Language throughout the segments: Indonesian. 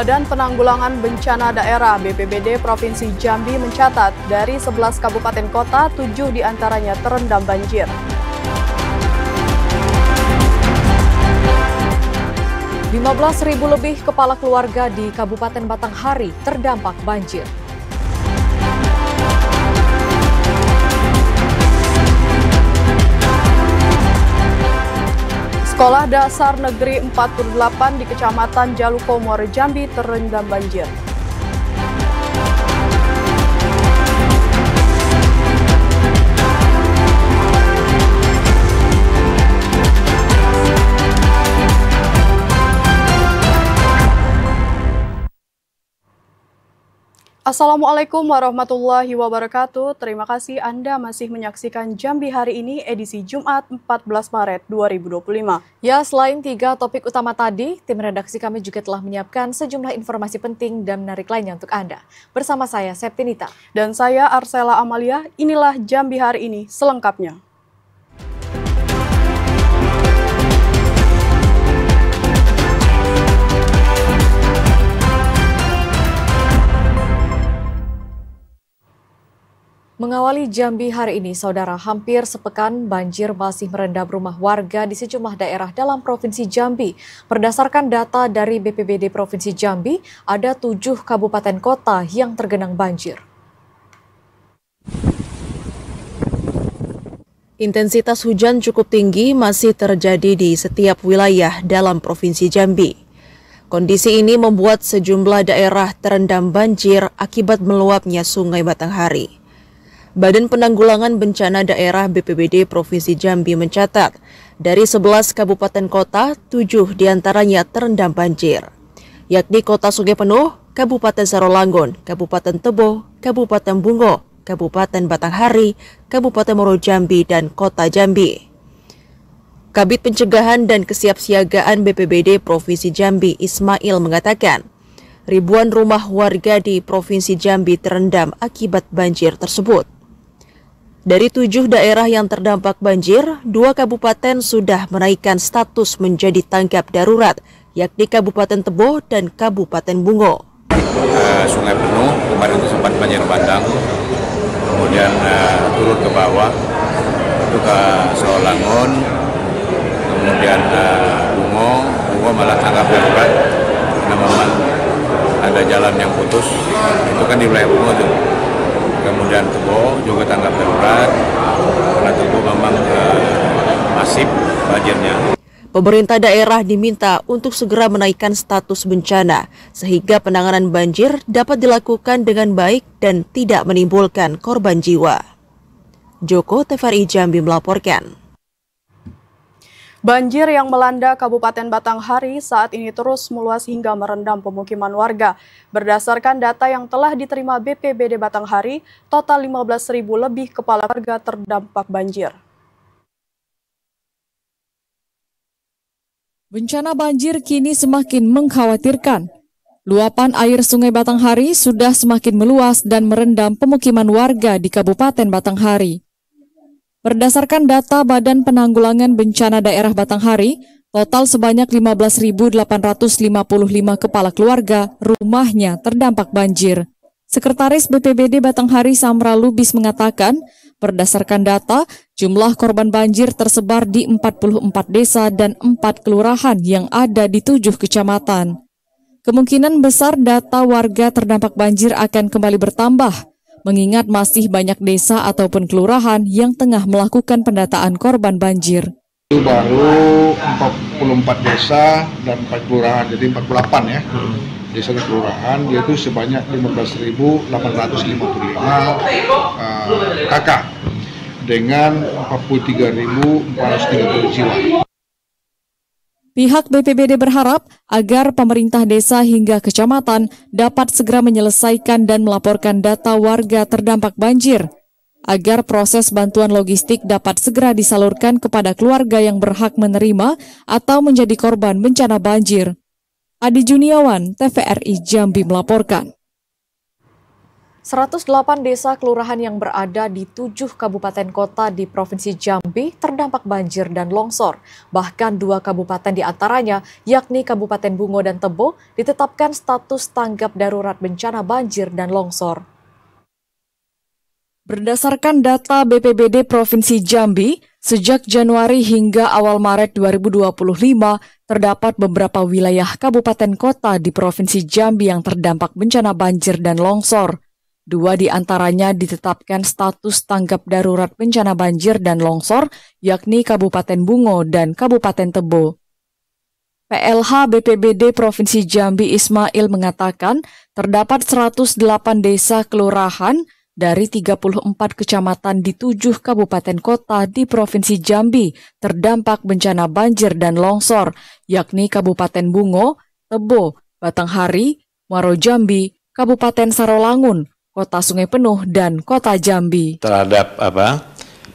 Badan Penanggulangan Bencana Daerah BPBD Provinsi Jambi mencatat dari 11 kabupaten kota, 7 diantaranya terendam banjir. 15.000 lebih kepala keluarga di Kabupaten Batanghari terdampak banjir. Sekolah Dasar Negeri 48 di Kecamatan Jalukomor, Jambi terendam banjir. Assalamualaikum warahmatullahi wabarakatuh. Terima kasih Anda masih menyaksikan Jambi hari ini edisi Jumat 14 Maret 2025. Ya, selain 3 topik utama tadi, tim redaksi kami juga telah menyiapkan sejumlah informasi penting dan menarik lainnya untuk Anda. Bersama saya, Septinita. Dan saya, Arsela Amalia. Inilah Jambi hari ini selengkapnya. Mengawali Jambi hari ini, saudara, hampir sepekan banjir masih merendam rumah warga di sejumlah daerah dalam Provinsi Jambi. Berdasarkan data dari BPBD Provinsi Jambi, ada 7 kabupaten kota yang tergenang banjir. Intensitas hujan cukup tinggi masih terjadi di setiap wilayah dalam Provinsi Jambi. Kondisi ini membuat sejumlah daerah terendam banjir akibat meluapnya Sungai Batanghari. Badan Penanggulangan Bencana Daerah BPBD Provinsi Jambi mencatat, dari 11 kabupaten kota, 7 diantaranya terendam banjir, yakni Kota Sungai Penuh, Kabupaten Sarolangun, Kabupaten Tebo, Kabupaten Bungo, Kabupaten Batanghari, Kabupaten Muaro Jambi, dan Kota Jambi. Kabid Pencegahan dan Kesiapsiagaan BPBD Provinsi Jambi, Ismail, mengatakan, ribuan rumah warga di Provinsi Jambi terendam akibat banjir tersebut. Dari 7 daerah yang terdampak banjir, 2 kabupaten sudah menaikkan status menjadi tanggap darurat, yakni Kabupaten Tebo dan Kabupaten Bungo. Sungai Penuh, kemarin itu sempat banjir bandang, kemudian turun ke bawah, itu ke Sarolangun, kemudian Bungo malah tanggap darurat, karena memang ada jalan yang putus, itu kan di wilayah Bungo tuh. Kemudian Tebo juga tanggap darurat, karena Tebo memang masif banjirnya. Pemerintah daerah diminta untuk segera menaikkan status bencana, sehingga penanganan banjir dapat dilakukan dengan baik dan tidak menimbulkan korban jiwa. Joko, TVRI Jambi melaporkan. Banjir yang melanda Kabupaten Batanghari saat ini terus meluas hingga merendam pemukiman warga. Berdasarkan data yang telah diterima BPBD Batanghari, total 15.000 lebih kepala keluarga terdampak banjir. Bencana banjir kini semakin mengkhawatirkan. Luapan air Sungai Batanghari sudah semakin meluas dan merendam pemukiman warga di Kabupaten Batanghari. Berdasarkan data Badan Penanggulangan Bencana Daerah Batanghari, total sebanyak 15.855 kepala keluarga rumahnya terdampak banjir. Sekretaris BPBD Batanghari Samra Lubis mengatakan, berdasarkan data, jumlah korban banjir tersebar di 44 desa dan 4 kelurahan yang ada di 7 kecamatan. Kemungkinan besar data warga terdampak banjir akan kembali bertambah, mengingat masih banyak desa ataupun kelurahan yang tengah melakukan pendataan korban banjir. Itu baru 44 desa dan 4 kelurahan, jadi 48 ya. Desa dan kelurahan, yaitu sebanyak 15.855 kakak dengan 43.430 jiwa. Pihak BPBD berharap agar pemerintah desa hingga kecamatan dapat segera menyelesaikan dan melaporkan data warga terdampak banjir, agar proses bantuan logistik dapat segera disalurkan kepada keluarga yang berhak menerima atau menjadi korban bencana banjir. Adi Juniawan, TVRI Jambi melaporkan. 108 desa kelurahan yang berada di 7 kabupaten kota di Provinsi Jambi terdampak banjir dan longsor. Bahkan 2 kabupaten di antaranya, yakni Kabupaten Bungo dan Tebo, ditetapkan status tanggap darurat bencana banjir dan longsor. Berdasarkan data BPBD Provinsi Jambi, sejak Januari hingga awal Maret 2025, terdapat beberapa wilayah kabupaten kota di Provinsi Jambi yang terdampak bencana banjir dan longsor. 2 di antaranya ditetapkan status tanggap darurat bencana banjir dan longsor, yakni Kabupaten Bungo dan Kabupaten Tebo. PLH BPBD Provinsi Jambi Ismail mengatakan terdapat 108 desa kelurahan dari 34 kecamatan di 7 kabupaten kota di Provinsi Jambi terdampak bencana banjir dan longsor, yakni Kabupaten Bungo, Tebo, Batanghari, Muaro Jambi, Kabupaten Sarolangun, Kota Sungai Penuh, dan Kota Jambi. Terhadap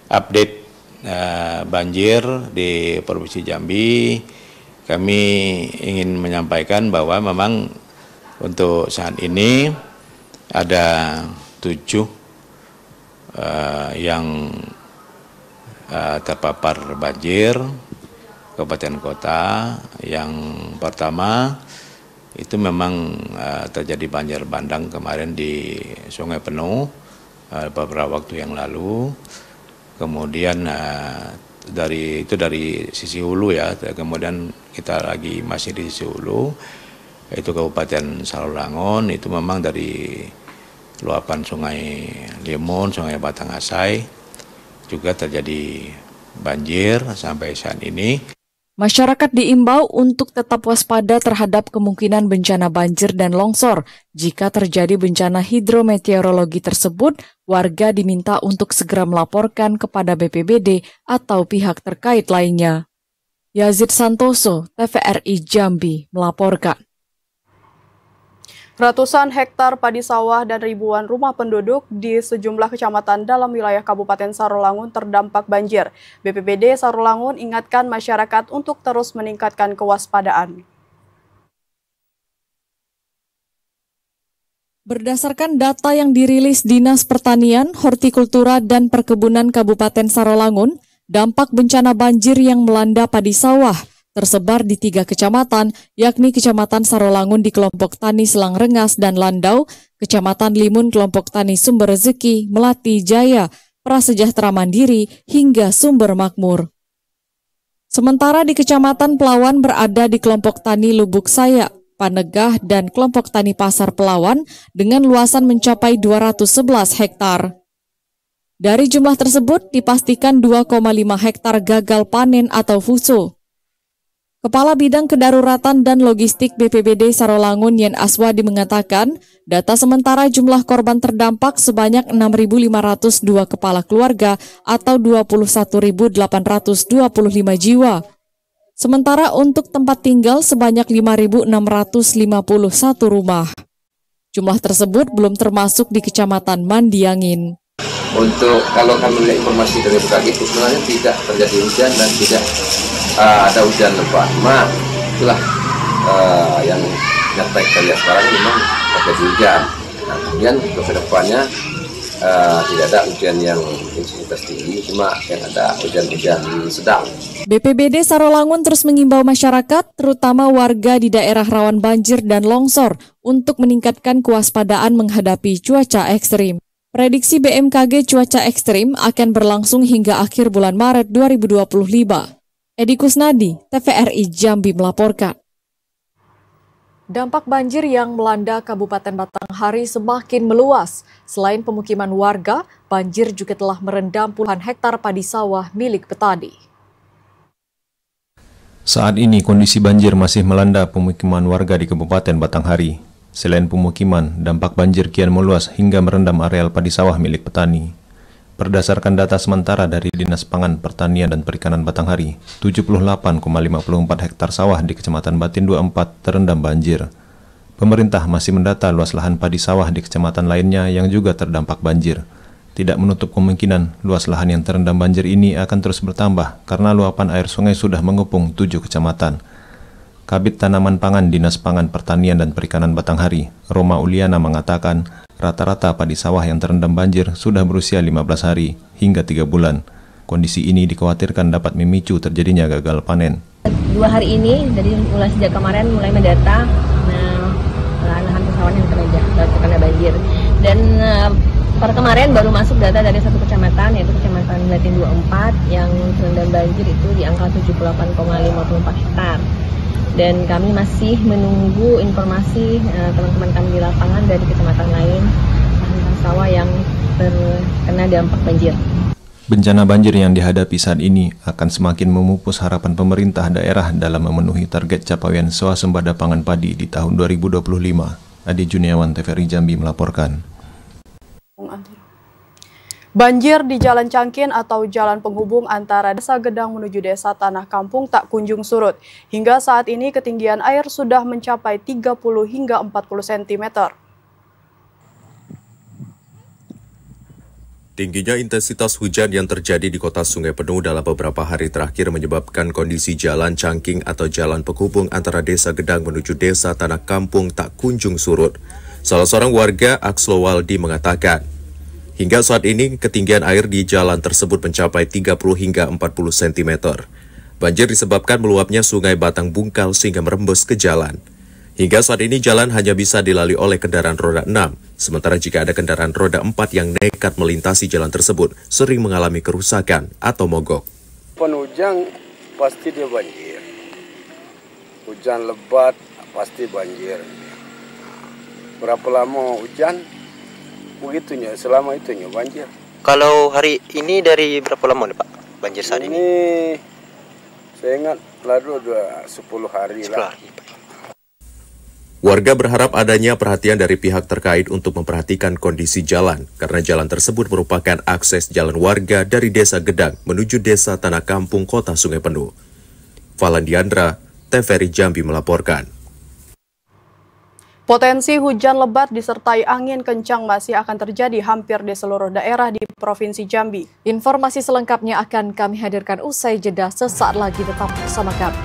update banjir di Provinsi Jambi, kami ingin menyampaikan bahwa memang untuk saat ini ada 7 yang terpapar banjir kabupaten kota. Yang pertama itu memang terjadi banjir bandang kemarin di Sungai Penuh beberapa waktu yang lalu. Kemudian dari sisi hulu ya, kemudian kita lagi masih di sisi hulu, itu Kabupaten Sarolangun, itu memang dari luapan Sungai Limun, Sungai Batangasai juga terjadi banjir sampai saat ini. Masyarakat diimbau untuk tetap waspada terhadap kemungkinan bencana banjir dan longsor. Jika terjadi bencana hidrometeorologi tersebut, warga diminta untuk segera melaporkan kepada BPBD atau pihak terkait lainnya. Yazid Santoso, TVRI Jambi, melaporkan. Ratusan hektar padi sawah dan ribuan rumah penduduk di sejumlah kecamatan dalam wilayah Kabupaten Sarolangun terdampak banjir. BPBD Sarolangun ingatkan masyarakat untuk terus meningkatkan kewaspadaan. Berdasarkan data yang dirilis Dinas Pertanian, Hortikultura, dan Perkebunan Kabupaten Sarolangun, dampak bencana banjir yang melanda padi sawah tersebar di 3 kecamatan, yakni Kecamatan Sarolangun di kelompok tani Selang Rengas dan Landau, Kecamatan Limun kelompok tani Sumber Rezeki, Melati Jaya, Prasejahtera Mandiri, hingga Sumber Makmur. Sementara di Kecamatan Pelawan berada di kelompok tani Lubuk Saya, Panegah, dan kelompok tani Pasar Pelawan dengan luasan mencapai 211 hektar. Dari jumlah tersebut dipastikan 2,5 hektar gagal panen atau fuso. Kepala Bidang Kedaruratan dan Logistik BPBD Sarolangun Yen Aswadi mengatakan, data sementara jumlah korban terdampak sebanyak 6.502 kepala keluarga atau 21.825 jiwa. Sementara untuk tempat tinggal sebanyak 5.651 rumah. Jumlah tersebut belum termasuk di Kecamatan Mandiangin. Untuk kalau kami melihat informasi dari BMKG itu sebenarnya tidak terjadi hujan dan tidak ada hujan lebat. Itulah yang nyata kita lihat sekarang memang terjadi hujan. Nah, kemudian untuk kedepannya tidak ada hujan yang intensitas tinggi, cuma yang ada hujan-hujan sedang. BPBD Sarolangun terus mengimbau masyarakat, terutama warga di daerah rawan banjir dan longsor, untuk meningkatkan kewaspadaan menghadapi cuaca ekstrim. Prediksi BMKG cuaca ekstrim akan berlangsung hingga akhir bulan Maret 2025. Edi Kusnadi, TVRI Jambi melaporkan. Dampak banjir yang melanda Kabupaten Batanghari semakin meluas. Selain pemukiman warga, banjir juga telah merendam puluhan hektar padi sawah milik petani. Saat ini kondisi banjir masih melanda pemukiman warga di Kabupaten Batanghari. Selain pemukiman, dampak banjir kian meluas hingga merendam areal padi sawah milik petani. Berdasarkan data sementara dari Dinas Pangan, Pertanian, dan Perikanan Batanghari, 78,54 hektar sawah di Kecamatan Batin 24 terendam banjir. Pemerintah masih mendata luas lahan padi sawah di kecamatan lainnya yang juga terdampak banjir. Tidak menutup kemungkinan luas lahan yang terendam banjir ini akan terus bertambah karena luapan air sungai sudah mengepung 7 kecamatan. Kabid Tanaman Pangan Dinas Pangan Pertanian dan Perikanan Batanghari, Roma Uliana mengatakan, rata-rata padi sawah yang terendam banjir sudah berusia 15 hari hingga 3 bulan. Kondisi ini dikhawatirkan dapat memicu terjadinya gagal panen. 2 hari ini, dari mulai sejak kemarin mulai mendata lahan persawahan yang terkena banjir. Dan per kemarin baru masuk data dari satu kecamatan, yaitu Kecamatan Blatin 24, yang terendam banjir itu di angka 78,54 hektar. Dan kami masih menunggu informasi teman-teman kami di lapangan dari kecamatan lain, lahan sawah yang terkena dampak banjir. Bencana banjir yang dihadapi saat ini akan semakin memupus harapan pemerintah daerah dalam memenuhi target capaian swasembada pangan padi di tahun 2025. Adi Juniawan, TVRI Jambi melaporkan. Banjir di Jalan Cangkin atau jalan penghubung antara Desa Gedang menuju Desa Tanah Kampung tak kunjung surut. Hingga saat ini ketinggian air sudah mencapai 30 hingga 40 cm. Tingginya intensitas hujan yang terjadi di Kota Sungai Penuh dalam beberapa hari terakhir menyebabkan kondisi Jalan Cangking atau jalan penghubung antara Desa Gedang menuju Desa Tanah Kampung tak kunjung surut. Salah seorang warga, Akslo Waldi, mengatakan, hingga saat ini ketinggian air di jalan tersebut mencapai 30 hingga 40 cm. Banjir disebabkan meluapnya Sungai Batang Bungkal sehingga merembes ke jalan. Hingga saat ini jalan hanya bisa dilalui oleh kendaraan roda 6, sementara jika ada kendaraan roda 4 yang nekat melintasi jalan tersebut sering mengalami kerusakan atau mogok. Hujan pasti dia banjir. Hujan lebat pasti banjir. Berapa lama hujan, begitunya, selama itunya banjir. Kalau hari ini dari berapa lama nih Pak banjir saat ini? Saya ingat lalu 10 hari lah. Warga berharap adanya perhatian dari pihak terkait untuk memperhatikan kondisi jalan, karena jalan tersebut merupakan akses jalan warga dari Desa Gedang menuju Desa Tanah Kampung, Kota Sungai Penuh. Valandiandra, TVRI Jambi melaporkan. Potensi hujan lebat disertai angin kencang masih akan terjadi hampir di seluruh daerah di Provinsi Jambi. Informasi selengkapnya akan kami hadirkan usai jeda, sesaat lagi, tetap bersama kami.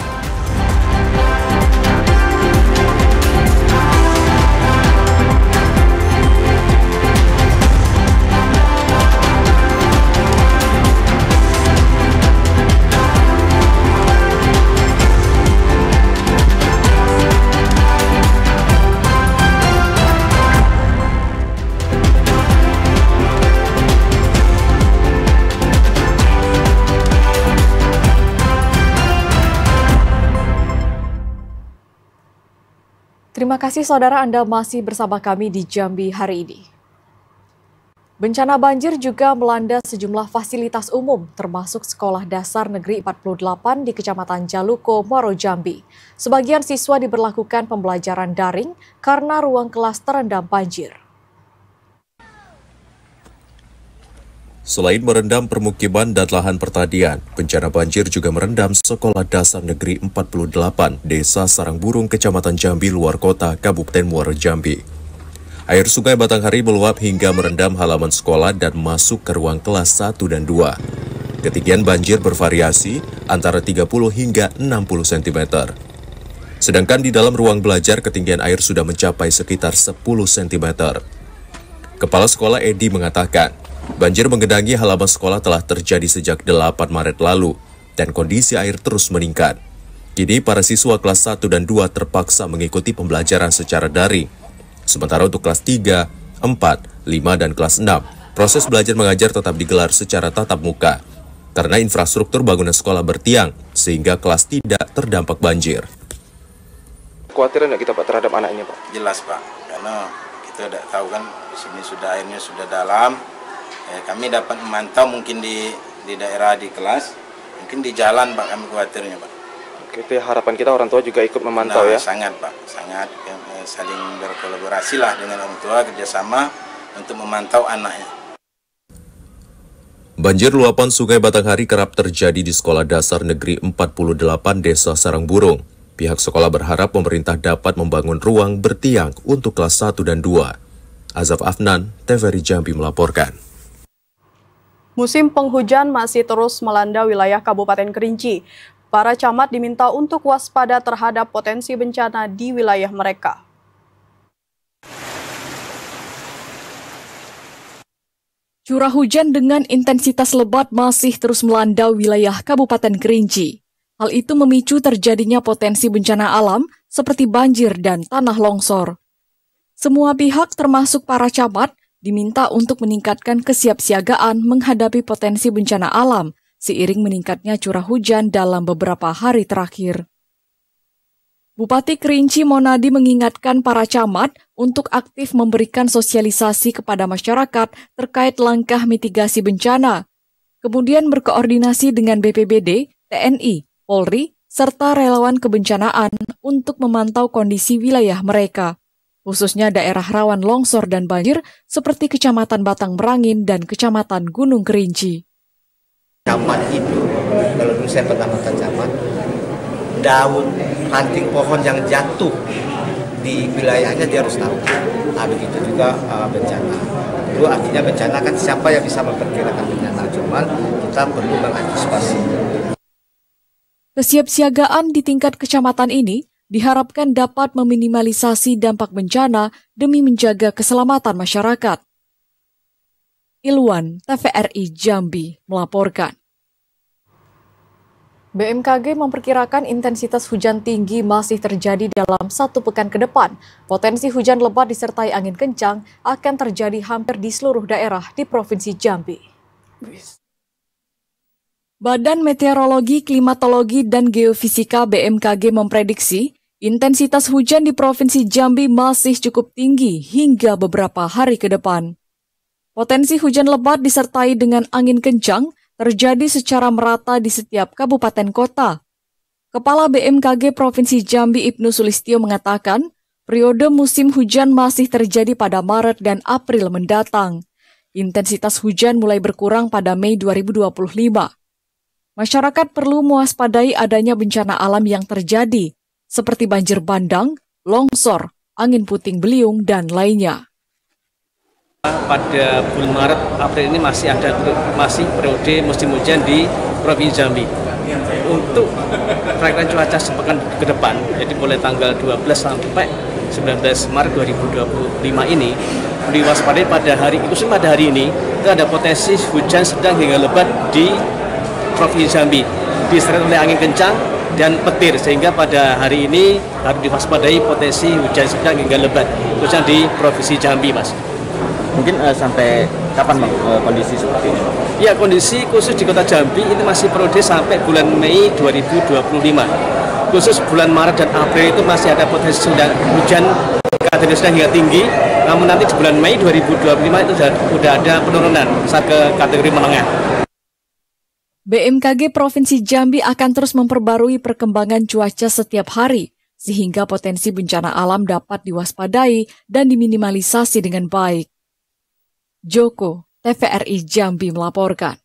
Terima kasih saudara, Anda masih bersama kami di Jambi hari ini. Bencana banjir juga melanda sejumlah fasilitas umum, termasuk Sekolah Dasar Negeri 48 di Kecamatan Jaluko, Muaro Jambi. Sebagian siswa diberlakukan pembelajaran daring karena ruang kelas terendam banjir. Selain merendam permukiman dan lahan pertanian, bencana banjir juga merendam Sekolah Dasar Negeri 48, Desa Sarangburung, Kecamatan Jambi, luar kota, Kabupaten Muaro Jambi. Air Sungai Batanghari meluap hingga merendam halaman sekolah dan masuk ke ruang kelas 1 dan 2. Ketinggian banjir bervariasi antara 30 hingga 60 cm. Sedangkan di dalam ruang belajar ketinggian air sudah mencapai sekitar 10 cm. Kepala Sekolah Edi mengatakan, banjir menggenangi halaman sekolah telah terjadi sejak 8 Maret lalu dan kondisi air terus meningkat. Kini para siswa kelas 1 dan 2 terpaksa mengikuti pembelajaran secara daring. Sementara untuk kelas 3, 4, 5, dan kelas 6, proses belajar mengajar tetap digelar secara tatap muka karena infrastruktur bangunan sekolah bertiang sehingga kelas tidak terdampak banjir. Khawatiran nggak kita Pak terhadap anaknya Pak? Jelas Pak, karena kita tidak tahu kan di sini airnya sudah dalam. Kami dapat memantau mungkin di daerah di kelas, mungkin di jalan Pak, kami khawatirnya Pak. Itu harapan kita orang tua juga ikut memantau ya? Sangat Pak, sangat saling berkolaborasi lah dengan orang tua, kerjasama untuk memantau anaknya. Banjir luapan Sungai Batanghari kerap terjadi di Sekolah Dasar Negeri 48 Desa Sarangburung. Pihak sekolah berharap pemerintah dapat membangun ruang bertiang untuk kelas 1 dan 2. Azaf Afnan, TVRI Jambi melaporkan. Musim penghujan masih terus melanda wilayah Kabupaten Kerinci. Para camat diminta untuk waspada terhadap potensi bencana di wilayah mereka. Curah hujan dengan intensitas lebat masih terus melanda wilayah Kabupaten Kerinci. Hal itu memicu terjadinya potensi bencana alam seperti banjir dan tanah longsor. Semua pihak termasuk para camat diminta untuk meningkatkan kesiapsiagaan menghadapi potensi bencana alam seiring meningkatnya curah hujan dalam beberapa hari terakhir. Bupati Kerinci Monadi mengingatkan para camat untuk aktif memberikan sosialisasi kepada masyarakat terkait langkah mitigasi bencana, kemudian berkoordinasi dengan BPBD, TNI, Polri, serta relawan kebencanaan untuk memantau kondisi wilayah mereka, khususnya daerah rawan longsor dan banjir seperti Kecamatan Batang Merangin dan Kecamatan Gunung Kerinci. Camat itu, kalau dulu saya pertama ke camat, daun ranting pohon yang jatuh di wilayahnya dia harus tahu. Begitu juga bencana. Itu artinya bencana kan siapa yang bisa memperkirakan bencana, cuman kita perlu mengantisipasi. Kesiapsiagaan di tingkat kecamatan ini diharapkan dapat meminimalisasi dampak bencana demi menjaga keselamatan masyarakat. Ilwan, TVRI Jambi, melaporkan. BMKG memperkirakan intensitas hujan tinggi masih terjadi dalam 1 pekan ke depan. Potensi hujan lebat disertai angin kencang akan terjadi hampir di seluruh daerah di Provinsi Jambi. Badan Meteorologi, Klimatologi, dan Geofisika BMKG memprediksi intensitas hujan di Provinsi Jambi masih cukup tinggi hingga beberapa hari ke depan. Potensi hujan lebat disertai dengan angin kencang terjadi secara merata di setiap kabupaten kota. Kepala BMKG Provinsi Jambi Ibnu Sulistyo mengatakan, periode musim hujan masih terjadi pada Maret dan April mendatang. Intensitas hujan mulai berkurang pada Mei 2025. Masyarakat perlu mewaspadai adanya bencana alam yang terjadi, seperti banjir bandang, longsor, angin puting beliung, dan lainnya. Pada bulan Maret, April ini masih periode musim hujan di Provinsi Jambi. Untuk perakiraan cuaca sepekan ke depan, jadi mulai tanggal 12 sampai 19 Maret 2025 ini, diwaspadai pada hari ini, itu ada potensi hujan sedang hingga lebat di Provinsi Jambi, disertai oleh angin kencang dan petir, sehingga pada hari ini harus diwaspadai potensi hujan sedang hingga lebat, khususnya di Provinsi Jambi, Mas. Mungkin sampai kapan Bang kondisi seperti ini? Ya, kondisi khusus di Kota Jambi ini masih periode sampai bulan Mei 2025. Khusus bulan Maret dan April itu masih ada potensi hujan kategori sedang hingga tinggi. Namun nanti di bulan Mei 2025 itu sudah ada penurunan saat ke kategori menengah. BMKG Provinsi Jambi akan terus memperbarui perkembangan cuaca setiap hari, sehingga potensi bencana alam dapat diwaspadai dan diminimalisasi dengan baik. Joko, TVRI Jambi melaporkan.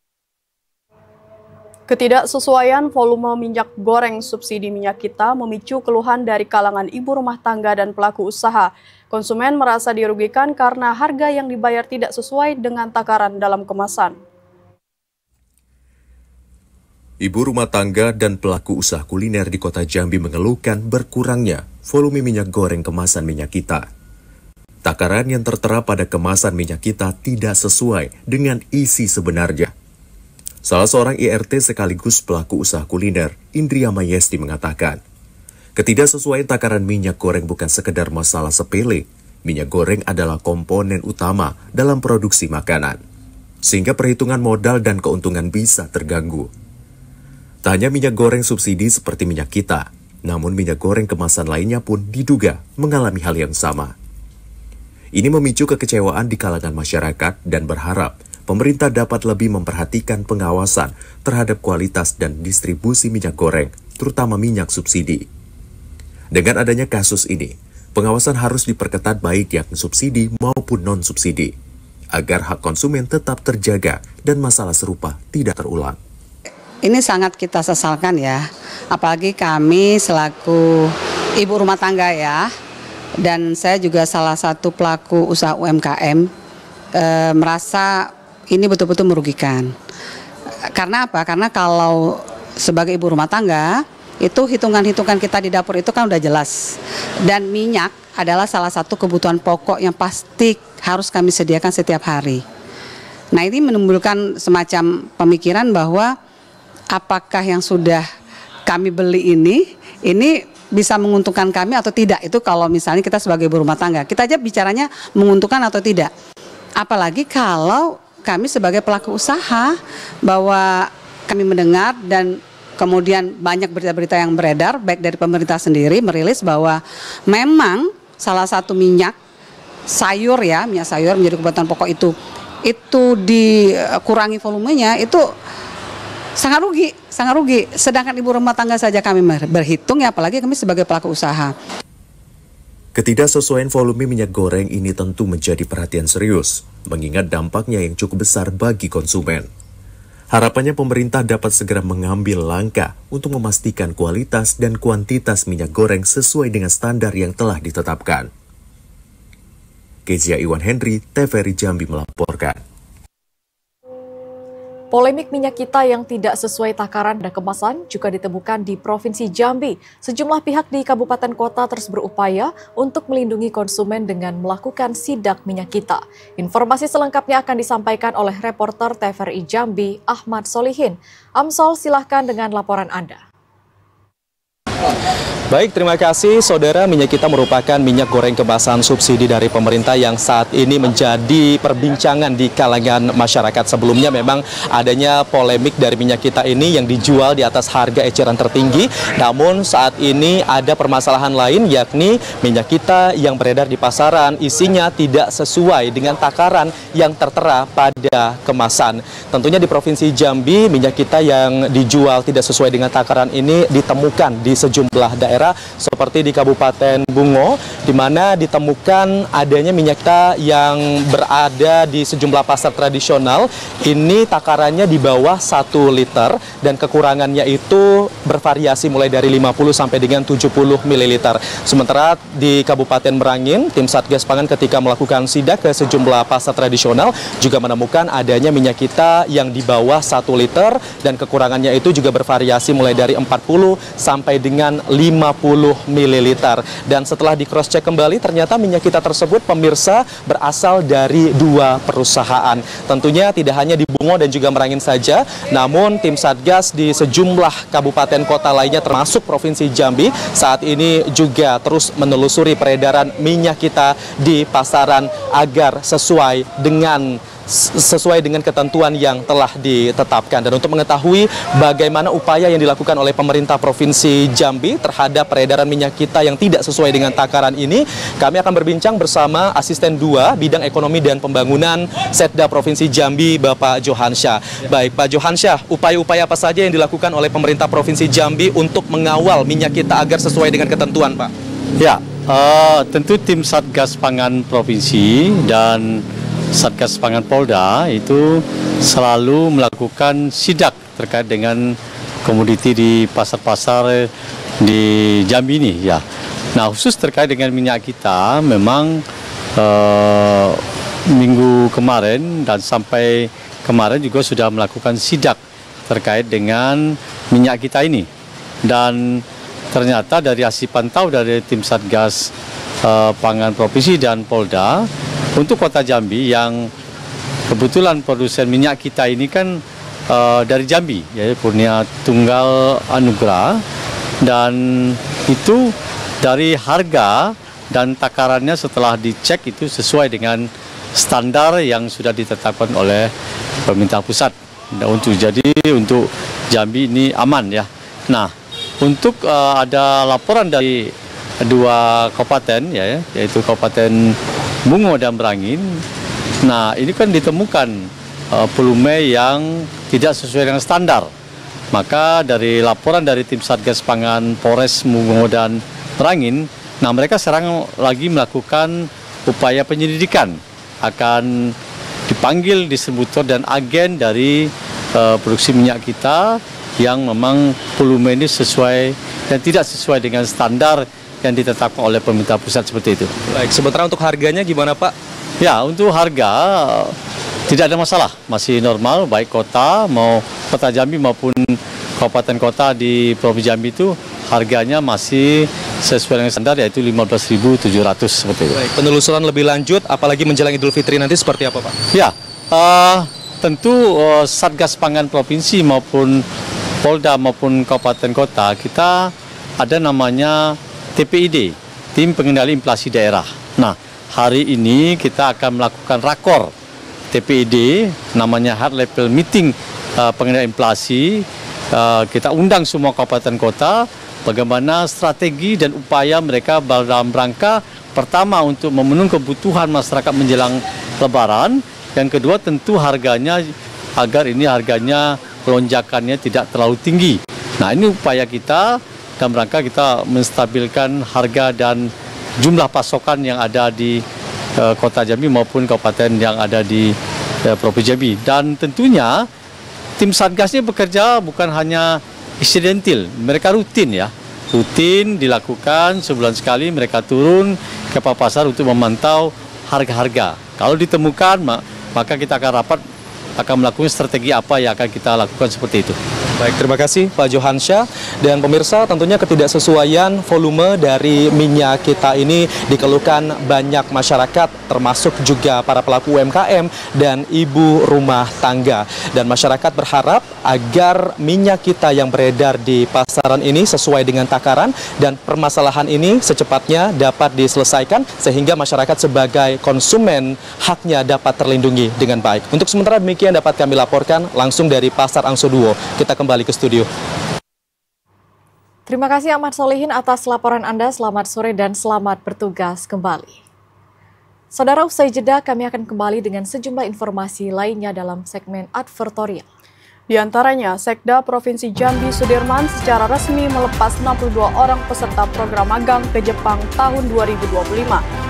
Ketidaksesuaian volume minyak goreng subsidi minyak kita memicu keluhan dari kalangan ibu rumah tangga dan pelaku usaha. Konsumen merasa dirugikan karena harga yang dibayar tidak sesuai dengan takaran dalam kemasan. Ibu rumah tangga dan pelaku usaha kuliner di Kota Jambi mengeluhkan berkurangnya volume minyak goreng kemasan minyak kita. Takaran yang tertera pada kemasan minyak kita tidak sesuai dengan isi sebenarnya. Salah seorang IRT sekaligus pelaku usaha kuliner, Indria Mayesti mengatakan, ketidaksesuaian takaran minyak goreng bukan sekedar masalah sepele. Minyak goreng adalah komponen utama dalam produksi makanan, sehingga perhitungan modal dan keuntungan bisa terganggu. Tak hanya minyak goreng subsidi seperti minyak kita, namun minyak goreng kemasan lainnya pun diduga mengalami hal yang sama. Ini memicu kekecewaan di kalangan masyarakat dan berharap pemerintah dapat lebih memperhatikan pengawasan terhadap kualitas dan distribusi minyak goreng, terutama minyak subsidi. Dengan adanya kasus ini, pengawasan harus diperketat baik yang subsidi maupun non-subsidi, agar hak konsumen tetap terjaga dan masalah serupa tidak terulang. Ini sangat kita sesalkan ya, apalagi kami selaku ibu rumah tangga ya, dan saya juga salah satu pelaku usaha UMKM, merasa ini betul-betul merugikan. Karena apa? Karena kalau sebagai ibu rumah tangga, itu hitungan-hitungan kita di dapur itu kan udah jelas. Dan minyak adalah salah satu kebutuhan pokok yang pasti harus kami sediakan setiap hari. Nah, ini menimbulkan semacam pemikiran bahwa apakah yang sudah kami beli ini bisa menguntungkan kami atau tidak. Itu kalau misalnya kita sebagai ibu rumah tangga, kita aja bicaranya menguntungkan atau tidak. Apalagi kalau kami sebagai pelaku usaha, bahwa kami mendengar dan kemudian banyak berita-berita yang beredar, baik dari pemerintah sendiri merilis bahwa memang salah satu minyak sayur menjadi kebutuhan pokok itu dikurangi volumenya, itu sangat rugi. Sedangkan ibu rumah tangga saja kami berhitung, ya apalagi kami sebagai pelaku usaha. Ketidaksesuaian volume minyak goreng ini tentu menjadi perhatian serius, mengingat dampaknya yang cukup besar bagi konsumen. Harapannya pemerintah dapat segera mengambil langkah untuk memastikan kualitas dan kuantitas minyak goreng sesuai dengan standar yang telah ditetapkan. Kezia Iwan Henry, TVRI Jambi melaporkan. Polemik minyak kita yang tidak sesuai takaran dan kemasan juga ditemukan di Provinsi Jambi. Sejumlah pihak di kabupaten kota terus berupaya untuk melindungi konsumen dengan melakukan sidak minyak kita. Informasi selengkapnya akan disampaikan oleh reporter TVRI Jambi, Ahmad Solihin. Amsol, silahkan dengan laporan Anda. Baik, terima kasih saudara. Minyak kita merupakan minyak goreng kemasan subsidi dari pemerintah yang saat ini menjadi perbincangan di kalangan masyarakat. Sebelumnya memang adanya polemik dari minyak kita ini yang dijual di atas harga eceran tertinggi. Namun saat ini ada permasalahan lain, yakni minyak kita yang beredar di pasaran isinya tidak sesuai dengan takaran yang tertera pada kemasan. Tentunya di Provinsi Jambi, minyak kita yang dijual tidak sesuai dengan takaran ini ditemukan di sejumlah daerah seperti di Kabupaten Bungo, di mana ditemukan adanya minyak kita yang berada di sejumlah pasar tradisional. Ini takarannya di bawah 1 liter dan kekurangannya itu bervariasi mulai dari 50 sampai dengan 70 ml. Sementara di Kabupaten Merangin, tim Satgas Pangan ketika melakukan sidak ke sejumlah pasar tradisional juga menemukan adanya minyak kita yang di bawah 1 liter dan kekurangannya itu juga bervariasi mulai dari 40 sampai dengan 50 ml. Dan setelah di cross check kembali, ternyata minyak kita tersebut pemirsa berasal dari 2 perusahaan. Tentunya tidak hanya di Bungo dan juga Merangin saja, namun tim Satgas di sejumlah kabupaten kota lainnya termasuk Provinsi Jambi saat ini juga terus menelusuri peredaran minyak kita di pasaran agar sesuai dengan ketentuan yang telah ditetapkan. Dan untuk mengetahui bagaimana upaya yang dilakukan oleh pemerintah Provinsi Jambi terhadap peredaran minyak kita yang tidak sesuai dengan takaran ini, kami akan berbincang bersama Asisten 2 Bidang Ekonomi dan Pembangunan Setda Provinsi Jambi, Bapak Johansyah. Baik, Pak Johansyah, upaya-upaya apa saja yang dilakukan oleh pemerintah Provinsi Jambi untuk mengawal minyak kita agar sesuai dengan ketentuan, Pak? Ya, tentu tim Satgas Pangan Provinsi dan Satgas Pangan Polda itu selalu melakukan sidak terkait dengan komoditi di pasar-pasar di Jambi ini, ya. Nah, khusus terkait dengan minyak kita, memang minggu kemarin dan sampai kemarin juga sudah melakukan sidak terkait dengan minyak kita ini. Dan ternyata dari hasil pantau dari tim Satgas Pangan Provinsi dan Polda, untuk Kota Jambi yang kebetulan produsen minyak kita ini kan dari Jambi, ya, Kurnia Tunggal Anugrah, dan itu dari harga dan takarannya setelah dicek itu sesuai dengan standar yang sudah ditetapkan oleh pemerintah pusat. Nah, untuk Jambi ini aman, ya. Nah, untuk ada laporan dari 2 kabupaten, ya, yaitu Kabupaten Bungo dan Merangin. Nah, ini kan ditemukan volume yang tidak sesuai dengan standar. Maka dari laporan dari tim Satgas Pangan Polres Bungo dan Merangin, nah mereka sekarang lagi melakukan upaya penyelidikan, akan dipanggil distributor dan agen dari produksi minyak kita yang memang volume ini sesuai dan tidak sesuai dengan standar yang ditetapkan oleh pemerintah pusat, seperti itu. Baik, sementara untuk harganya gimana, Pak? Ya, untuk harga tidak ada masalah, masih normal, baik kota Jambi maupun kabupaten kota di Provinsi Jambi itu harganya masih sesuai dengan standar, yaitu 15.700 seperti itu. Baik, penelusuran lebih lanjut, apalagi menjelang Idul Fitri nanti seperti apa, Pak? Ya, tentu Satgas Pangan Provinsi maupun Polda maupun kabupaten kota, kita ada namanya TPID, Tim Pengendali Inflasi Daerah. Nah, hari ini kita akan melakukan rakor TPID, namanya Hard Level Meeting Pengendalian Inflasi. Kita undang semua kabupaten kota, bagaimana strategi dan upaya mereka dalam rangka pertama untuk memenuhi kebutuhan masyarakat menjelang Lebaran, yang kedua tentu harganya, agar ini harganya lonjakannya tidak terlalu tinggi. Nah, ini upaya kita dalam rangka kita menstabilkan harga dan jumlah pasokan yang ada di Kota Jambi maupun kabupaten yang ada di Provinsi Jambi. Dan tentunya tim Satgasnya bekerja bukan hanya insidentil, mereka rutin ya. Rutin dilakukan, sebulan sekali mereka turun ke pasar untuk memantau harga-harga. Kalau ditemukan, maka kita akan rapat, akan melakukan strategi apa yang akan kita lakukan seperti itu. Baik, terima kasih Pak Johansyah. Dan pemirsa, tentunya ketidaksesuaian volume dari minyak kita ini dikeluhkan banyak masyarakat, termasuk juga para pelaku UMKM dan ibu rumah tangga. Dan masyarakat berharap agar minyak kita yang beredar di pasaran ini sesuai dengan takaran, dan permasalahan ini secepatnya dapat diselesaikan sehingga masyarakat sebagai konsumen haknya dapat terlindungi dengan baik. Untuk sementara demikian dapat kami laporkan langsung dari Pasar Angsoduo. Kita kembali ke studio. Terima kasih Ahmad Solihin atas laporan Anda. Selamat sore dan selamat bertugas kembali. Saudara, usai jeda kami akan kembali dengan sejumlah informasi lainnya dalam segmen advertorial. Di antaranya, Sekda Provinsi Jambi Sudirman secara resmi melepas 62 orang peserta program magang ke Jepang tahun 2025.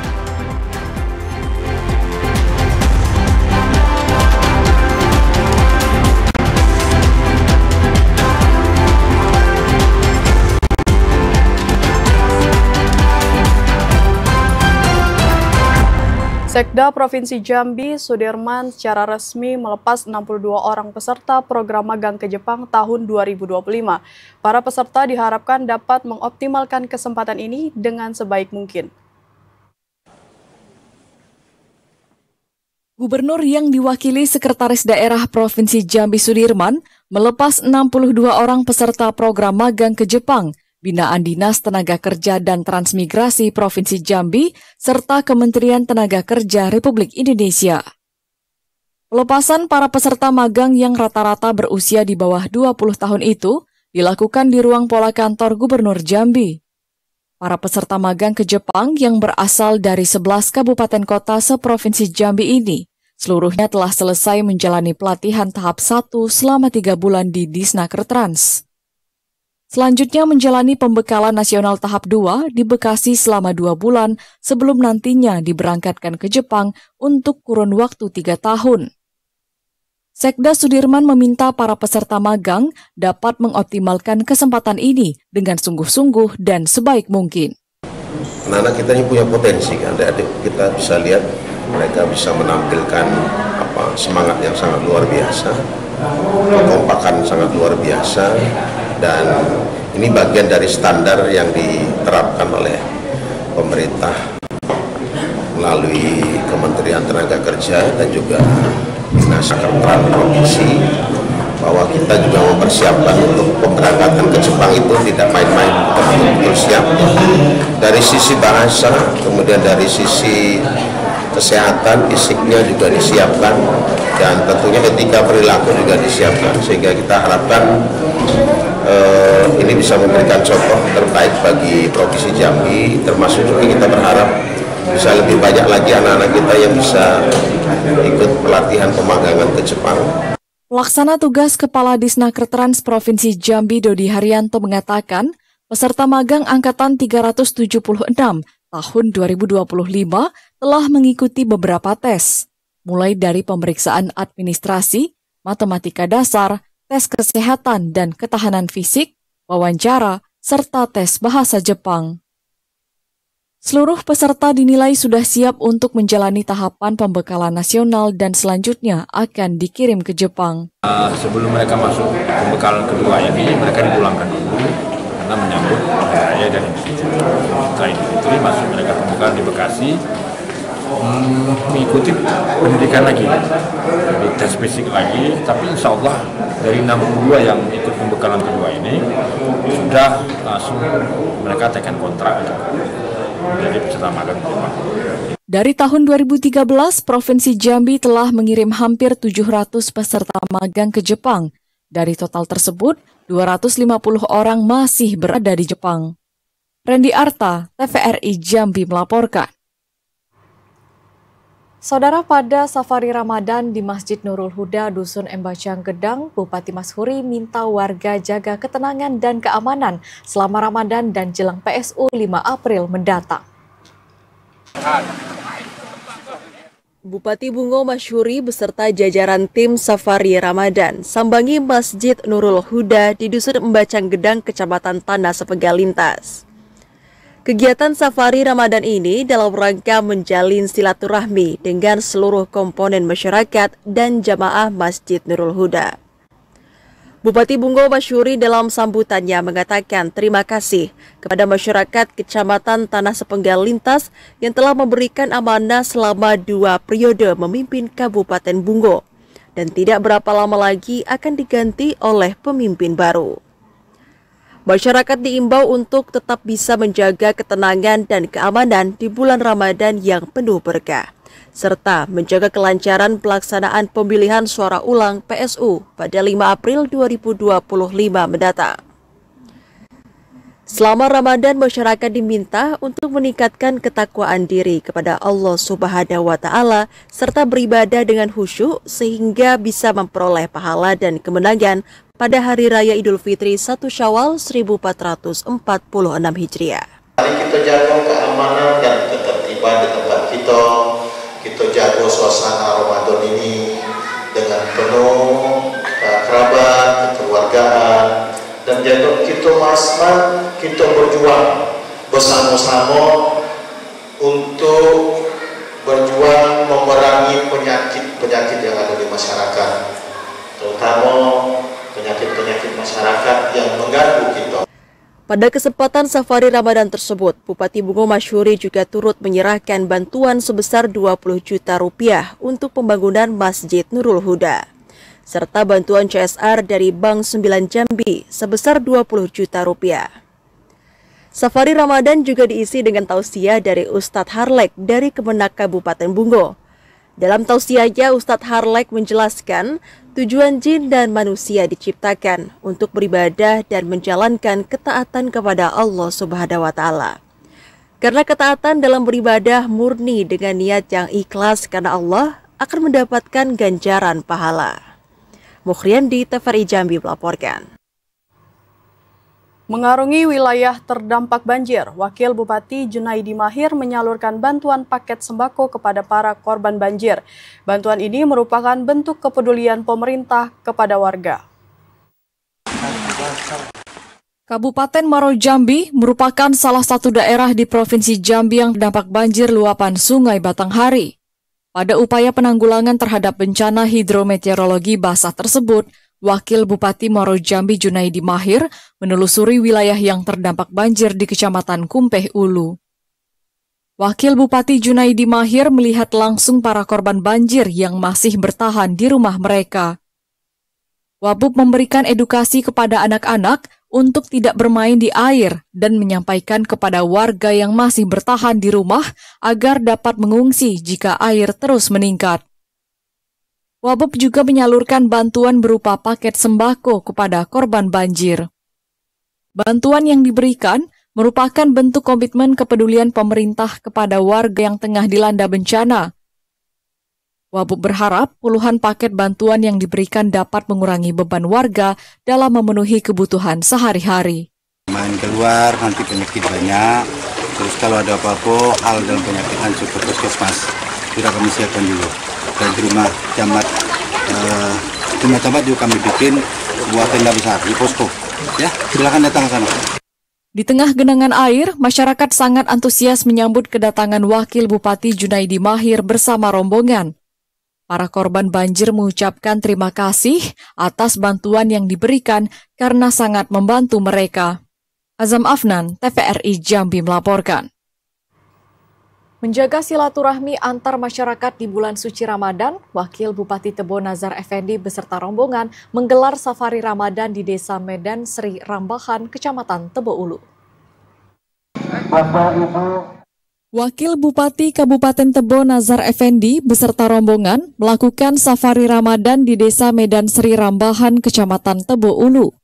Sekda Provinsi Jambi Sudirman secara resmi melepas 62 orang peserta program magang ke Jepang tahun 2025. Para peserta diharapkan dapat mengoptimalkan kesempatan ini dengan sebaik mungkin. Gubernur yang diwakili Sekretaris Daerah Provinsi Jambi Sudirman melepas 62 orang peserta program magang ke Jepang binaan Dinas Tenaga Kerja dan Transmigrasi Provinsi Jambi, serta Kementerian Tenaga Kerja Republik Indonesia. Pelepasan para peserta magang yang rata-rata berusia di bawah 20 tahun itu dilakukan di ruang pola kantor Gubernur Jambi. Para peserta magang ke Jepang yang berasal dari 11 kabupaten kota seprovinsi Jambi ini, seluruhnya telah selesai menjalani pelatihan tahap 1 selama 3 bulan di Disnaker Trans. Selanjutnya menjalani pembekalan nasional tahap 2 di Bekasi selama 2 bulan sebelum nantinya diberangkatkan ke Jepang untuk kurun waktu 3 tahun. Sekda Sudirman meminta para peserta magang dapat mengoptimalkan kesempatan ini dengan sungguh-sungguh dan sebaik mungkin. Anak-anak kita ini punya potensi, kan? Adik-adik kita bisa lihat mereka bisa menampilkan semangat yang sangat luar biasa, kekompakan sangat luar biasa. Dan ini bagian dari standar yang diterapkan oleh pemerintah melalui Kementerian Tenaga Kerja dan juga Dinas Kerja Provinsi, bahwa kita juga mempersiapkan untuk pemberangkatan ke Jepang itu tidak main-main, kita betul-betul siap dari sisi bahasa, kemudian dari sisi kesehatan fisiknya juga disiapkan, dan tentunya etika perilaku juga disiapkan, sehingga kita harapkan ini bisa memberikan contoh terbaik bagi Provinsi Jambi, termasuk juga kita berharap bisa lebih banyak lagi anak-anak kita yang bisa ikut pelatihan pemagangan ke Jepang. Pelaksana tugas Kepala Disnaker Trans Provinsi Jambi Dodi Haryanto mengatakan, peserta magang angkatan 376 tahun 2025 telah mengikuti beberapa tes, mulai dari pemeriksaan administrasi, matematika dasar, tes kesehatan dan ketahanan fisik, wawancara, serta tes bahasa Jepang. Seluruh peserta dinilai sudah siap untuk menjalani tahapan pembekalan nasional dan selanjutnya akan dikirim ke Jepang. Sebelum mereka masuk pembekalan kedua ini, mereka dipulangkan dulu karena menyambut raya dan setelah itu masuk mereka pembekalan di Bekasi, mengikuti pendidikan lagi, di tes fisik lagi. Tapi insya Allah dari 62 yang ikut pembekalan kedua ini sudah langsung mereka tekan kontrak menjadi peserta magang Jepang. Dari tahun 2013, Provinsi Jambi telah mengirim hampir 700 peserta magang ke Jepang. Dari total tersebut, 250 orang masih berada di Jepang. Randy Arta, TVRI Jambi melaporkan. Saudara, pada safari Ramadan di Masjid Nurul Huda, Dusun Embacang Gedang, Bupati Mashuri minta warga jaga ketenangan dan keamanan selama Ramadan dan jelang PSU 5 April mendatang. Bupati Bungo Mashuri beserta jajaran tim safari Ramadan sambangi Masjid Nurul Huda di Dusun Embacang Gedang, Kecamatan Tanah Sepenggal Lintas. Kegiatan safari Ramadan ini dalam rangka menjalin silaturahmi dengan seluruh komponen masyarakat dan jamaah Masjid Nurul Huda. Bupati Bungo Mashuri dalam sambutannya mengatakan terima kasih kepada masyarakat Kecamatan Tanah Sepenggal Lintas yang telah memberikan amanah selama 2 periode memimpin Kabupaten Bungo dan tidak berapa lama lagi akan diganti oleh pemimpin baru. Masyarakat diimbau untuk tetap bisa menjaga ketenangan dan keamanan di bulan Ramadan yang penuh berkah, serta menjaga kelancaran pelaksanaan pemilihan suara ulang PSU pada 5 April 2025 mendatang. Selama Ramadan, masyarakat diminta untuk meningkatkan ketakwaan diri kepada Allah Subhanahu wa Ta'ala serta beribadah dengan khusyuk sehingga bisa memperoleh pahala dan kemenangan pada Hari Raya Idul Fitri 1 Syawal 1446 Hijriah. Mari kita jaga keamanan dan ketertiban di tempat kita. Kita jaga suasana Ramadan ini dengan penuh kerabat, kekeluargaan, dan jaga kita masman, kita berjuang bersama-sama untuk berjuang memerangi penyakit-penyakit yang ada di masyarakat, terutama penyakit-penyakit masyarakat yang mengganggu kita. Pada kesempatan safari Ramadan tersebut, Bupati Bungo Mashuri juga turut menyerahkan bantuan sebesar 20 juta rupiah untuk pembangunan Masjid Nurul Huda, serta bantuan CSR dari Bank 9 Jambi sebesar 20 juta rupiah. Safari Ramadan juga diisi dengan tausiah dari Ustadz Harlek dari Kemenak Kabupaten Bungo. Dalam tausiahnya, Ustadz Harlek menjelaskan tujuan jin dan manusia diciptakan untuk beribadah dan menjalankan ketaatan kepada Allah Subhanahu wa Ta'ala. Karena ketaatan dalam beribadah murni dengan niat yang ikhlas karena Allah akan mendapatkan ganjaran pahala. Mukhriandi, TVRI Jambi melaporkan. Mengarungi wilayah terdampak banjir, Wakil Bupati Junaidi Mahir menyalurkan bantuan paket sembako kepada para korban banjir. Bantuan ini merupakan bentuk kepedulian pemerintah kepada warga. Kabupaten Muaro Jambi merupakan salah satu daerah di Provinsi Jambi yang terdampak banjir luapan Sungai Batanghari. Pada upaya penanggulangan terhadap bencana hidrometeorologi basah tersebut, Wakil Bupati Muaro Jambi Junaidi Mahir menelusuri wilayah yang terdampak banjir di Kecamatan Kumpeh Ulu. Wakil Bupati Junaidi Mahir melihat langsung para korban banjir yang masih bertahan di rumah mereka. Wabub memberikan edukasi kepada anak-anak untuk tidak bermain di air dan menyampaikan kepada warga yang masih bertahan di rumah agar dapat mengungsi jika air terus meningkat. Wabub juga menyalurkan bantuan berupa paket sembako kepada korban banjir. Bantuan yang diberikan merupakan bentuk komitmen kepedulian pemerintah kepada warga yang tengah dilanda bencana. Wabub berharap puluhan paket bantuan yang diberikan dapat mengurangi beban warga dalam memenuhi kebutuhan sehari-hari. Main keluar, nanti penyakit banyak. Terus kalau ada apa-apa, hal dalam penyakit langsung ke puskesmas. Sudah kami siapkan dulu. Dan di rumah camat juga kami bikin buat tenda besar di posko. Ya, silakan datang ke sana. Di tengah genangan air, masyarakat sangat antusias menyambut kedatangan Wakil Bupati Junaidi Mahir bersama rombongan. Para korban banjir mengucapkan terima kasih atas bantuan yang diberikan karena sangat membantu mereka. Azam Afnan, TVRI Jambi melaporkan. Menjaga silaturahmi antar masyarakat di bulan suci Ramadan, Wakil Bupati Tebo Nazar Effendi beserta rombongan menggelar safari Ramadan di Desa Medan Sri Rambahan, Kecamatan Tebo Ulu. Wakil Bupati Kabupaten Tebo Nazar Effendi beserta rombongan melakukan safari Ramadan di Desa Medan Sri Rambahan, Kecamatan Tebo Ulu.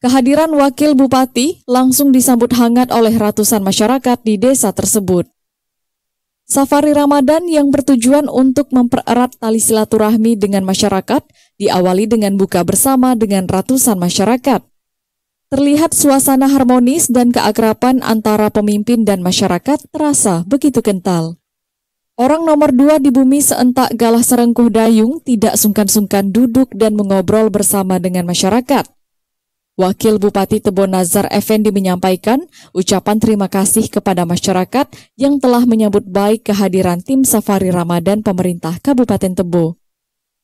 Kehadiran Wakil Bupati langsung disambut hangat oleh ratusan masyarakat di desa tersebut. Safari Ramadan yang bertujuan untuk mempererat tali silaturahmi dengan masyarakat diawali dengan buka bersama dengan ratusan masyarakat. Terlihat suasana harmonis dan keakraban antara pemimpin dan masyarakat terasa begitu kental. Orang nomor 2 di bumi seentak Galah Serengkuh Dayung tidak sungkan-sungkan duduk dan mengobrol bersama dengan masyarakat. Wakil Bupati Tebo Nazar Effendi menyampaikan ucapan terima kasih kepada masyarakat yang telah menyambut baik kehadiran tim safari Ramadan pemerintah Kabupaten Tebo.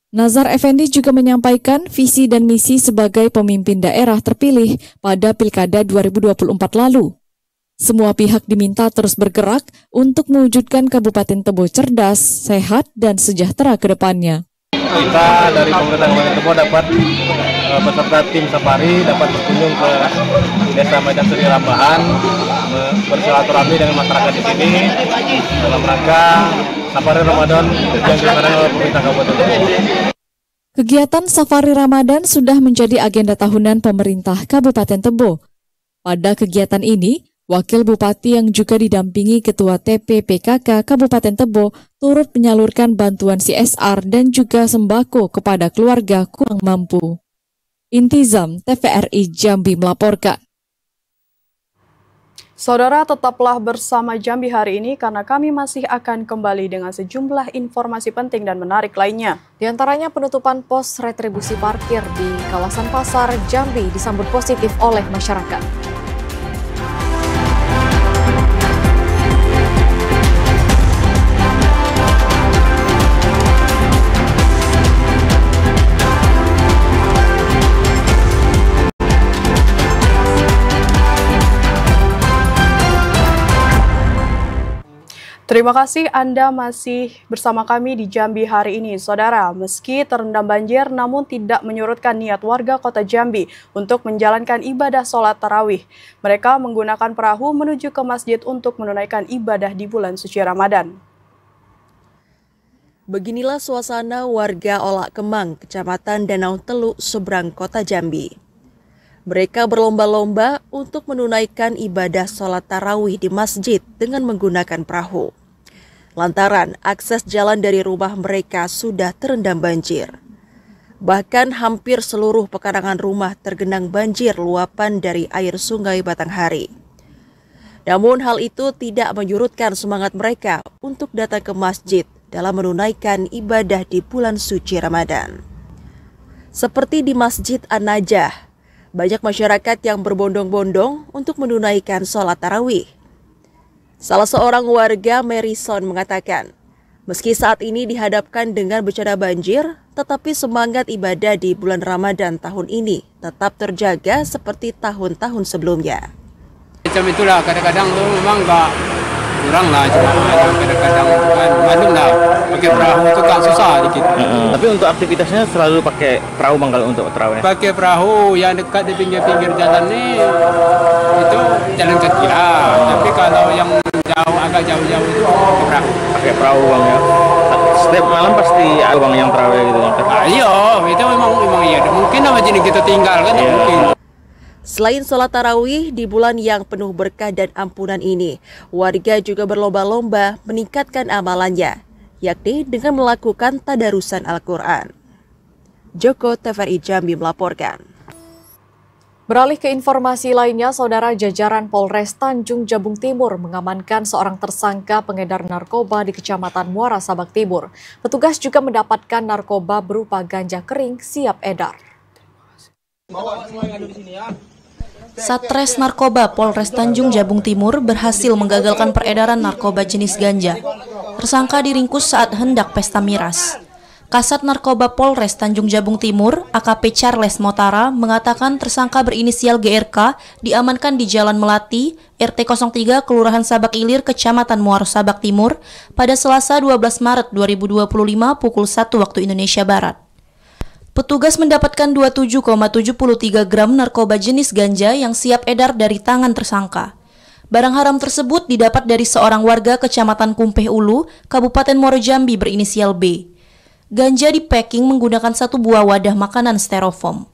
Nazar Effendi juga menyampaikan visi dan misi sebagai pemimpin daerah terpilih pada Pilkada 2024 lalu. Semua pihak diminta terus bergerak untuk mewujudkan Kabupaten Tebo cerdas, sehat, dan sejahtera ke depannya. Kita dari pemerintah Kabupaten Tebo dapat beserta tim safari dapat berkunjung ke Desa Medan Sri Rambahan, bersilaturahmi dengan masyarakat di sini dalam rangka safari Ramadan yang dilaksanakan oleh pemerintah Kabupaten Tebo. Kegiatan safari Ramadan sudah menjadi agenda tahunan pemerintah Kabupaten Tebo. Pada kegiatan ini, Wakil Bupati yang juga didampingi Ketua TPPKK Kabupaten Tebo turut menyalurkan bantuan CSR dan juga sembako kepada keluarga kurang mampu. Intizam, TVRI Jambi melaporkan. Saudara, tetaplah bersama Jambi hari ini karena kami masih akan kembali dengan sejumlah informasi penting dan menarik lainnya. Di antaranya penutupan pos retribusi parkir di kawasan pasar Jambi disambut positif oleh masyarakat. Terima kasih Anda masih bersama kami di Jambi hari ini. Saudara, meski terendam banjir namun tidak menyurutkan niat warga kota Jambi untuk menjalankan ibadah sholat tarawih. Mereka menggunakan perahu menuju ke masjid untuk menunaikan ibadah di bulan suci Ramadan. Beginilah suasana warga Olak Kemang, Kecamatan Danau Teluk, seberang kota Jambi. Mereka berlomba-lomba untuk menunaikan ibadah sholat tarawih di masjid dengan menggunakan perahu. Lantaran akses jalan dari rumah mereka sudah terendam banjir. Bahkan hampir seluruh pekarangan rumah tergenang banjir luapan dari air sungai Batanghari. Namun hal itu tidak menyurutkan semangat mereka untuk datang ke masjid dalam menunaikan ibadah di bulan suci Ramadan. Seperti di Masjid An-Najah, banyak masyarakat yang berbondong-bondong untuk menunaikan sholat tarawih. Salah seorang warga, Marison, mengatakan, meski saat ini dihadapkan dengan bencana banjir, tetapi semangat ibadah di bulan Ramadan tahun ini tetap terjaga seperti tahun-tahun sebelumnya. Macam itulah, kadang-kadang tuh memang nggak kurang lah, kadang-kadang kan malum lah, pakai perahu itu kan susah dikit. Tapi untuk aktivitasnya selalu pakai perahu bang kalau untuk terawih? Pakai perahu yang dekat di pinggir-pinggir jalan nih, itu jalan kaki lah. Tapi kalau yang jauh, agak jauh-jauh itu pakai perahu. Pakai perahu bang ya? Setiap malam pasti ada bang yang terawih gitu? Iya, itu memang iya. Mungkin nama jenis kita tinggal kan, mungkin. Selain sholat tarawih di bulan yang penuh berkah dan ampunan ini, warga juga berlomba-lomba meningkatkan amalannya, yakni dengan melakukan tadarusan Al-Quran. Joko, TVRI Jambi melaporkan. Beralih ke informasi lainnya, saudara, jajaran Polres Tanjung Jabung Timur mengamankan seorang tersangka pengedar narkoba di Kecamatan Muara Sabak Timur. Petugas juga mendapatkan narkoba berupa ganja kering siap edar. Bawa semua yang ada di sini ya. Satres Narkoba Polres Tanjung Jabung Timur berhasil menggagalkan peredaran narkoba jenis ganja. Tersangka diringkus saat hendak pesta miras. Kasat Narkoba Polres Tanjung Jabung Timur, AKP Charles Motara, mengatakan tersangka berinisial GRK diamankan di Jalan Melati, RT 03, Kelurahan Sabak Ilir, Kecamatan Muaro Sabak Timur, pada Selasa 12 Maret 2025 pukul 1 waktu Indonesia Barat. Petugas mendapatkan 27,73 gram narkoba jenis ganja yang siap edar dari tangan tersangka. Barang haram tersebut didapat dari seorang warga Kecamatan Kumpeh Ulu, Kabupaten Muaro Jambi berinisial B. Ganja di-packing menggunakan 1 buah wadah makanan styrofoam.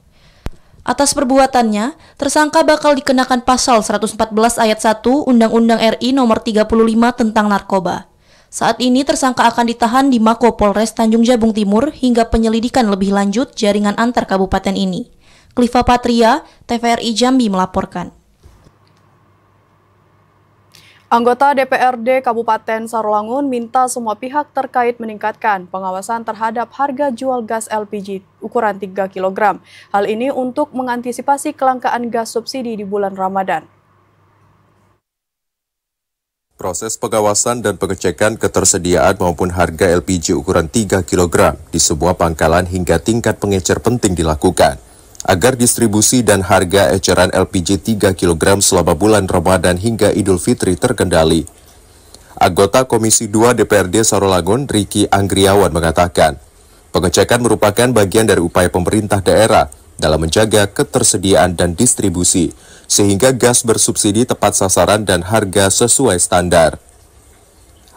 Atas perbuatannya, tersangka bakal dikenakan pasal 114 ayat 1 Undang-Undang RI nomor 35 tentang narkoba. Saat ini tersangka akan ditahan di Mako Polres Tanjung Jabung Timur hingga penyelidikan lebih lanjut jaringan antar kabupaten ini. Kliva Patria, TVRI Jambi melaporkan. Anggota DPRD Kabupaten Sarolangun minta semua pihak terkait meningkatkan pengawasan terhadap harga jual gas LPG ukuran 3 kg. Hal ini untuk mengantisipasi kelangkaan gas subsidi di bulan Ramadan. Proses pengawasan dan pengecekan ketersediaan maupun harga LPG ukuran 3 kg di sebuah pangkalan hingga tingkat pengecer penting dilakukan agar distribusi dan harga eceran LPG 3 kg selama bulan Ramadan hingga Idul Fitri terkendali. Anggota Komisi 2 DPRD Sarolangun, Riki Anggriawan mengatakan, pengecekan merupakan bagian dari upaya pemerintah daerah dalam menjaga ketersediaan dan distribusi, sehingga gas bersubsidi tepat sasaran dan harga sesuai standar.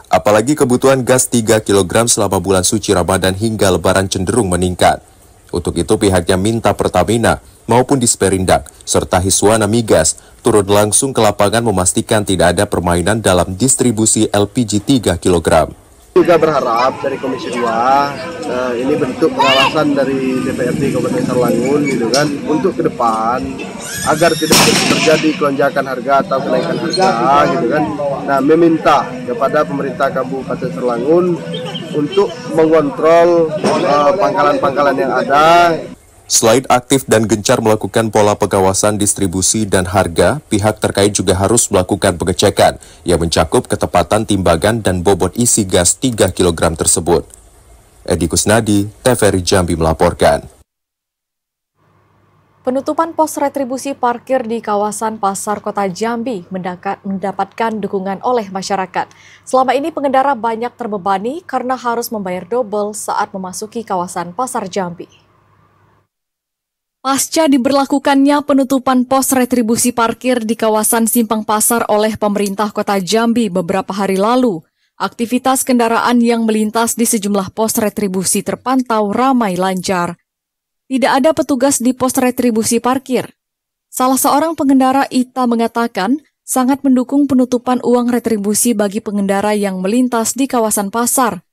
Apalagi kebutuhan gas 3 kg selama bulan suci Ramadan hingga Lebaran cenderung meningkat. Untuk itu pihaknya minta Pertamina maupun Disperindak serta Hiswana Migas turun langsung ke lapangan memastikan tidak ada permainan dalam distribusi LPG 3 kg. Juga berharap dari Komisi 2 ini bentuk pengawasan dari DPRD Kabupaten Sarolangun gitu kan untuk ke depan agar tidak terjadi kelonjakan harga atau kenaikan harga gitu kan. Nah, meminta kepada pemerintah Kabupaten Sarolangun untuk mengontrol pangkalan-pangkalan yang ada. Selain aktif dan gencar melakukan pola pengawasan distribusi dan harga, pihak terkait juga harus melakukan pengecekan yang mencakup ketepatan timbangan dan bobot isi gas 3 kg tersebut. Edi Kusnadi, TVRI Jambi melaporkan. Penutupan pos retribusi parkir di kawasan Pasar Kota Jambi mendapatkan dukungan oleh masyarakat. Selama ini pengendara banyak terbebani karena harus membayar double saat memasuki kawasan Pasar Jambi. Pasca diberlakukannya penutupan pos retribusi parkir di kawasan Simpang Pasar oleh pemerintah Kota Jambi beberapa hari lalu, aktivitas kendaraan yang melintas di sejumlah pos retribusi terpantau ramai lancar. Tidak ada petugas di pos retribusi parkir. Salah seorang pengendara Ita mengatakan sangat mendukung penutupan uang retribusi bagi pengendara yang melintas di kawasan pasar.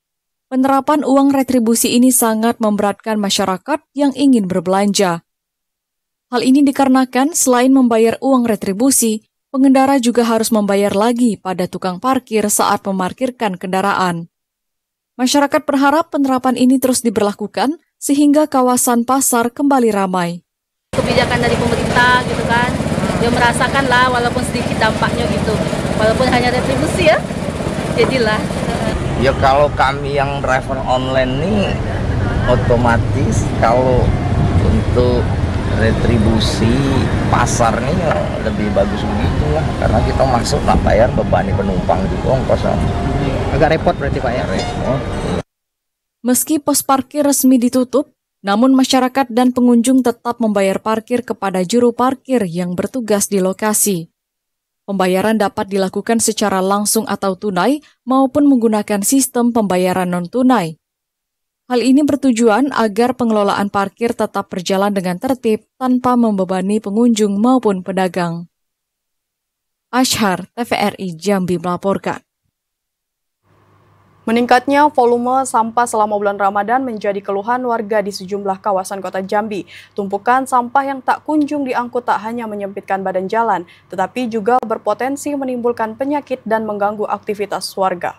Penerapan uang retribusi ini sangat memberatkan masyarakat yang ingin berbelanja. Hal ini dikarenakan selain membayar uang retribusi, pengendara juga harus membayar lagi pada tukang parkir saat memarkirkan kendaraan. Masyarakat berharap penerapan ini terus diberlakukan sehingga kawasan pasar kembali ramai. Kebijakan dari pemerintah gitu kan, dia merasakan lah walaupun sedikit dampaknya gitu, walaupun hanya retribusi ya, jadilah. Ya kalau kami yang driver online nih otomatis kalau untuk retribusi pasar nih lebih bagus begitu lah, karena kita masuk nggak bayar bebani penumpang juga ongkosnya. Agak repot berarti Pak ya? Repot. Meski pos parkir resmi ditutup, namun masyarakat dan pengunjung tetap membayar parkir kepada juru parkir yang bertugas di lokasi. Pembayaran dapat dilakukan secara langsung atau tunai maupun menggunakan sistem pembayaran non-tunai. Hal ini bertujuan agar pengelolaan parkir tetap berjalan dengan tertib tanpa membebani pengunjung maupun pedagang. Ashar, TVRI Jambi melaporkan. Meningkatnya volume sampah selama bulan Ramadan menjadi keluhan warga di sejumlah kawasan kota Jambi. Tumpukan sampah yang tak kunjung diangkut tak hanya menyempitkan badan jalan, tetapi juga berpotensi menimbulkan penyakit dan mengganggu aktivitas warga.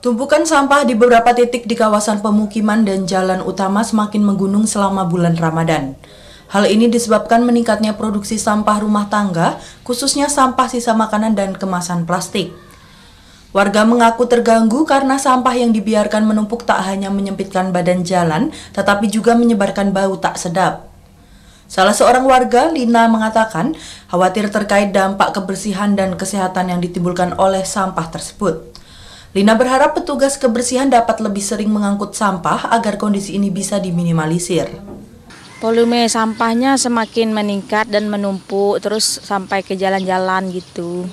Tumpukan sampah di beberapa titik di kawasan pemukiman dan jalan utama semakin menggunung selama bulan Ramadan. Hal ini disebabkan meningkatnya produksi sampah rumah tangga, khususnya sampah sisa makanan dan kemasan plastik. Warga mengaku terganggu karena sampah yang dibiarkan menumpuk tak hanya menyempitkan badan jalan, tetapi juga menyebarkan bau tak sedap. Salah seorang warga, Lina, mengatakan khawatir terkait dampak kebersihan dan kesehatan yang ditimbulkan oleh sampah tersebut. Lina berharap petugas kebersihan dapat lebih sering mengangkut sampah agar kondisi ini bisa diminimalisir. Volume sampahnya semakin meningkat dan menumpuk terus sampai ke jalan-jalan gitu.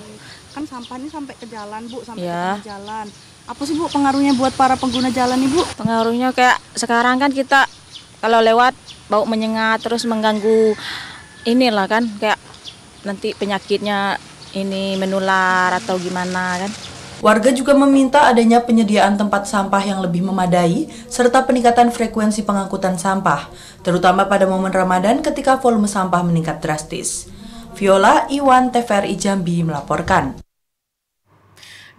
Kan sampahnya sampai ke jalan, Bu, sampai ya. ke jalan. Apa sih, Bu, pengaruhnya buat para pengguna jalan, Ibu? Pengaruhnya kayak sekarang kan kita kalau lewat bau menyengat terus mengganggu inilah kan, kayak nanti penyakitnya ini menular atau gimana kan. Warga juga meminta adanya penyediaan tempat sampah yang lebih memadai serta peningkatan frekuensi pengangkutan sampah, terutama pada momen Ramadan ketika volume sampah meningkat drastis. Viola Iwan, TVRI Jambi melaporkan.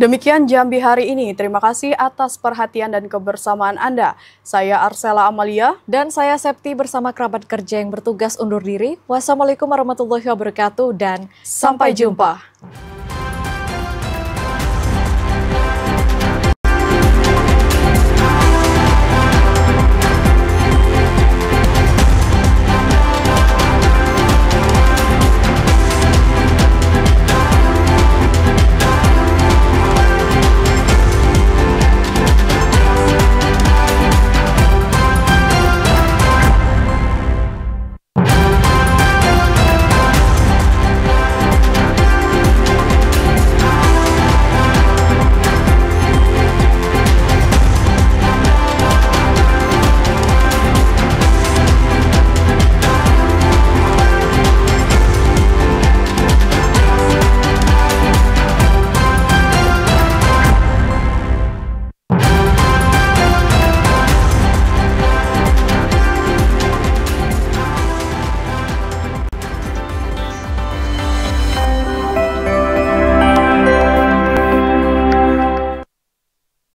Demikian Jambi hari ini. Terima kasih atas perhatian dan kebersamaan Anda. Saya Arsela Amalia. Dan saya Septi bersama kerabat kerja yang bertugas undur diri. Wassalamualaikum warahmatullahi wabarakatuh dan sampai jumpa.